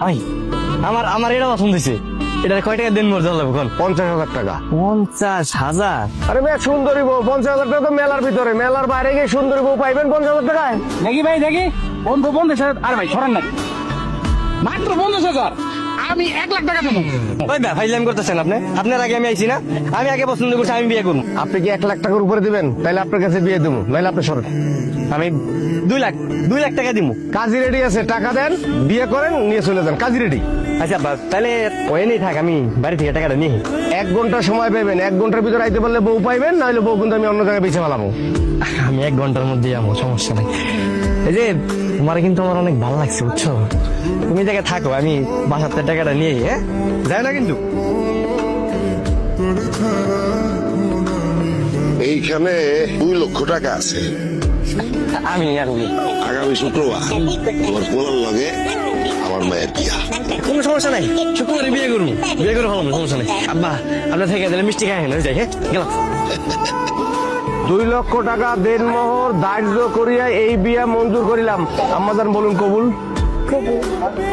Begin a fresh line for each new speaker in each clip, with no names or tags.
I আমার আমার এটা পছন্দ হয়েছে। এটা কয় টাকা দেন মোর জল
50,000 টাকা।
50,000?
আরে মেয়ে সুন্দরী বউ 50,000 টাকা তো মেলার ভিতরে, মেলার বাইরে গিয়ে সুন্দরী বউ পাইবেন 50,000 টাকায়?
দেখি ভাই দেখি, বন্ধু 50,000। আরে ভাই সরান না, মাত্র 50,000। আমি 1 লাখ টাকা দেবো।
ওই ভাই ফাইজলামি করতেছেন আপনি। আপনার আগে আমি আইছি না, আমি আগে পছন্দ করছি, আমি বিয়ে করবো।
আপনি কি 1 লাখ টাকার উপরে দিবেন? তাহলে আপনার কাছে বিয়ে দেবো, নাহলে আপনি সরেন।
আমি 2 লাখ টাকা দিব।
কাজী রেডি আছে, টাকা দেন, বিয়ে করেন, নিয়ে চলে যান। কাজী রেডি।
আচ্ছা বাস, তাহলে ওই নেই থাক, আমি বাড়ি থেকে টাকাটা নিয়ে
1 ঘন্টা সময় পাবেন, 1 ঘন্টার ভিতরে আইতে পারলে বউ পাইবেন, নাহলে বউ কিন্তু আমি অন্য জায়গায় বেছে ফেলাবো।
আমি 1 ঘন্টার মধ্যে যাবো, সমস্যা নেই। এই যে তোমার কিন্তু আমার অনেক ভালো লাগছে, বুঝছো? তুমি জায়গায় থাকো, আমি বাসাতে টাকাটা নিয়ে যাই না কিন্তু।
এইখানে 2 লক্ষ টাকা আছে।
আমি
আগামী শুক্রবার আমার পোলার লগে আমার মায়ের বিয়া।
কোনো সমস্যা নাই, শুক্রবারে বিয়ে করবো, বিয়ে করে ভালো, সমস্যা নেই। আব্বা আপনার থেকে দিলে মিষ্টি খাই না, যাই। গেলাম।
2 লক্ষ টাকা দেনমোহর ধার্য করিয়া এই বিয়া মঞ্জুর করিলাম। আম্মাজান বলুন কবুল।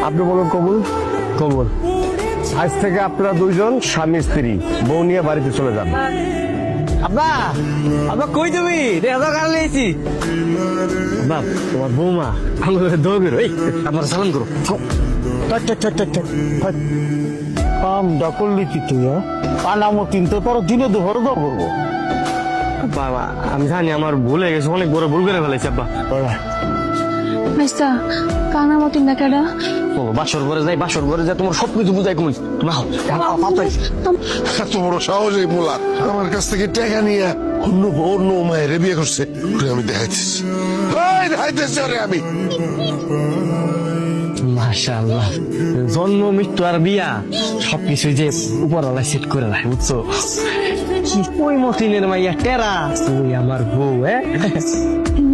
আপনি বলুন কবুল। কবুল। আজ থেকে আপনারা 2 জন স্বামী স্ত্রী, বউ নিয়ে বাড়িতে চলে যান।
আব্বা আব্বা কই তুমি? দেখা তো কাল নিয়েছি। বাপ তোমার বৌমা আমাদের দৌড়, এই আপনার সালাম করো।
কাম ডাকলি কি তুই? আনামো কিন্তু তোর দিনে দুহর করবো।
বাবা আমি জানি আমার ভুল হয়ে গেছে, অনেক বড় ভুল করে ফেলেছি আব্বা।
আচ্ছা কানা মতিন না কেডা?
ও বাসর ঘরে যাই, বাসর ঘরে যাই, তোমার সবকিছু বুঝাই কমি। তুমি
এত বড় সাহস এই পোলার, আমার কাছ থেকে টাকা নিয়ে অন্য মায়ের বিয়ে করছে। ওরে আমি দেখাইতেছি, দেখাইতেছি ওরে আমি।
মাশাআল্লাহ, জন্ম মৃত্যু আর বিয়া সবকিছু যে উপরওয়ালা সেট করে রাখে, বুঝছো? ওই মতিনের মাইয়া টেরা, তুই আমার বউ।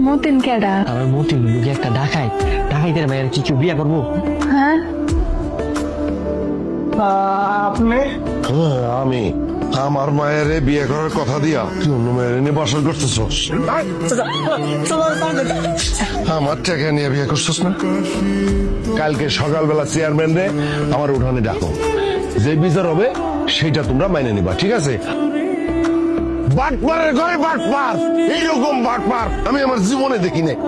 মতিন কেডা?
আমার মতিন লোকে একটা ডাকাইতের মায়ের কি কেউ বিয়া করবো?
হ্যাঁ
আপনি
আমি আমার মায়ের বিয়ে করার কথা দিয়া তুই অন্য মায়ের নিয়ে বাসর করতেছস? আমার টাকা নিয়ে বিয়ে করছস না? কালকে সকালবেলা চেয়ারম্যান রে আমার উঠানে ডাকো, যে বিচার হবে সেটা তোমরা মাইনে নিবা, ঠিক আছে? বাটপারের ঘরে বাটপার, এইরকম বাটপার আমি আমার জীবনে দেখি নাই।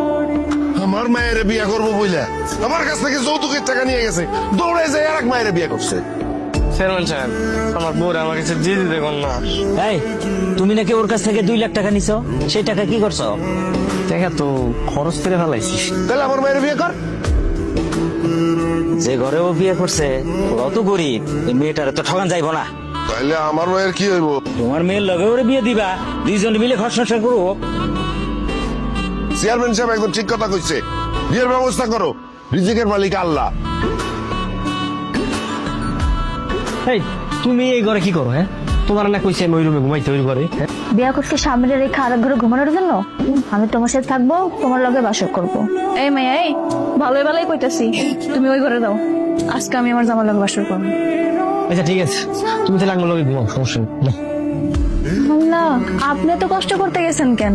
আমার মায়ের বিয়ে করবো বইলা আমার কাছ থেকে যৌতুকের টাকা নিয়ে গেছে, দৌড়ে যায় আর এক মায়ের বিয়ে করছে।
চেয়ারম্যান সাহেব, আমার বউর আমার কাছে দিয়ে দিতে কোন না।
এই তুমি নাকি ওর কাছ থেকে 2 লাখ টাকা নিছো, সেই টাকা কি করছো?
টাকা তো খরচ করে ফেলাইছি।
তাহলে আমার মায়ের বিয়ে কর।
যে ঘরে ও বিয়ে করছে ওরাও তো গরিব, এই মেয়েটারে তো ঠগান যাইবো না।
তাহলে আমার মায়ের কি হইব?
তোমার মেয়ের লগে ওরে বিয়ে দিবা, 2 জন মিলে ঘর সংসার করবো।
চেয়ারম্যান সাহেব একদম ঠিক কথা কইছে, বিয়ের ব্যবস্থা করো, রিজিকের মালিক আল্লাহ।
এই তুমি এই ঘরে কি করো? তোমার না কইছে আমি ওই রুমে ঘুমাইতে, ওই ঘরে।
বিয়া করতে সামনে রেখে আরেক ঘরে ঘুমানোর জন্য? আমি তোমার সাথে থাকবো, তোমার লগে বাসর করবো। এই মাইয়া, এই ভালোই ভালোই কইতাছি, তুমি ওই ঘরে দাও। আজকে আমি আমার জামার লগে বাসর করবো।
আচ্ছা ঠিক আছে, তুমি তাহলে আমার লগে ঘুমাও, সমস্যা নেই।
আল্লাহ, আপনি তো কষ্ট করতে গেছেন কেন?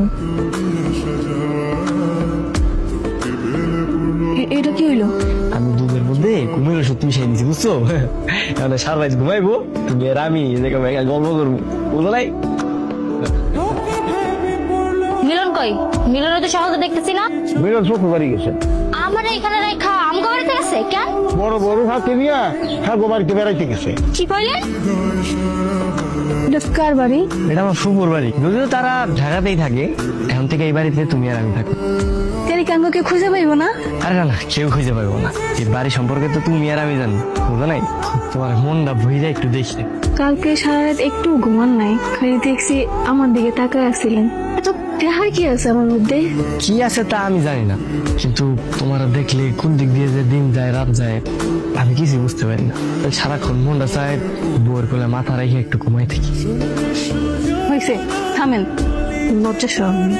এটা কি হইলো?
আমি দুধের মধ্যে ঘুমের ওষুধ মিশাই দিছি, বুঝছো? এখন সারা রাত ঘুমাইবো, তুমি আর আমি গল্প করবো, বুঝলো নাই?
মিলন কই? মিলনের তো সহজে দেখতেছি না।
মিলন শ্বশুর বাড়ি গেছে।
আমার এখানে রেখা আমগো বাড়িতে গেছে কেন?
বড় বড় হাতে নিয়ে হ্যাঁ বাড়িতে বেড়াইতে গেছে।
কি কইলেন? এটা কার বাড়ি?
এটা আমার ফুফুর বাড়ি, যদিও তারা ঢাকাতেই থাকে। এখন থেকে এই বাড়িতে তুমি আর আমি থাকবো।
কাঙ্গকে খুঁজে পাইবো না?
আরে না, কেউ খুঁজে পাবো না। এই বাড়ি সম্পর্কে তো তুমি আর আমি জানি, বুঝো নাই? তোমার মনটা ভুই যায় একটু দেখি।
কালকে সারা রাত একটু ঘুমান নাই, খালি দেখছি আমার দিকে তাকায় আসছিলেন। এত দেখার কি আছে আমার মধ্যে?
কি আছে তা আমি জানি না, কিন্তু তোমার দেখলে কোন দিক দিয়ে যে দিন যায় রাত যায় আমি কিছু বুঝতে পারি না। সারাক্ষণ মনটা চায় বউয়ের কোলে মাথা রেখে একটু ঘুমাই থাকি।
হয়েছে, থামেন, লজ্জা শরম নেই।